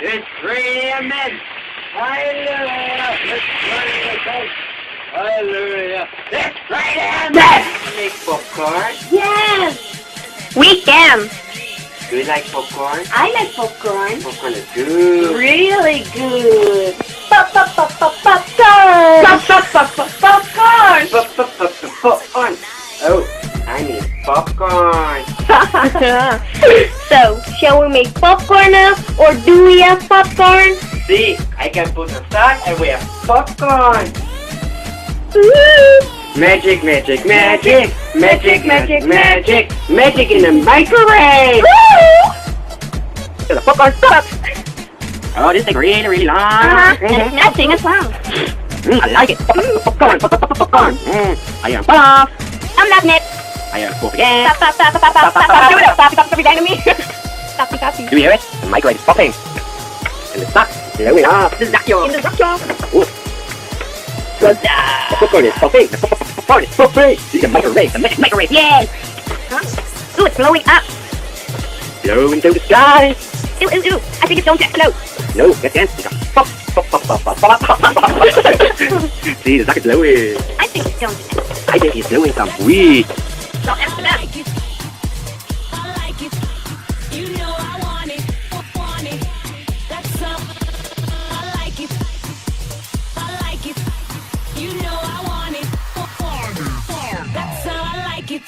It's 3 a.m. men. Hallelujah. It's 3 a.m. Hallelujah. It's 3 a.m. men. Make popcorn? Yes! We can! Do you like popcorn? I like popcorn. Popcorn is good. Really good. Popcorn! Popcorn! Popcorn. Oh, I need popcorn. So, shall we make popcorn now? Or do we have popcorn? See, I can put a sauce and we have popcorn. Magic, magic, magic. Magic, magic, magic. Magic in the microwave. The popcorn stuff. Oh, this takes really, really long. Now sing a song. I like it. Popcorn, popcorn. I am Puff. I'm not Nick. I am Puff again. Stop every time to me. Stop. Do you hear it? The microwave is popping. And the stuff is blowing off. In the vacuum. The popcorn is popping. The popcorn is popping. The microwave. The magic microwave. Yay. Ooh, it's blowing up. Blow into the sky. Ooh. I think it's going to explode. No, that's the answer. Pop, pop, pop, pop, pop, pop, pop. See, the duck is blowing. I think it's going to explode. I think he's blowing some weed. So after that. That's how I like it.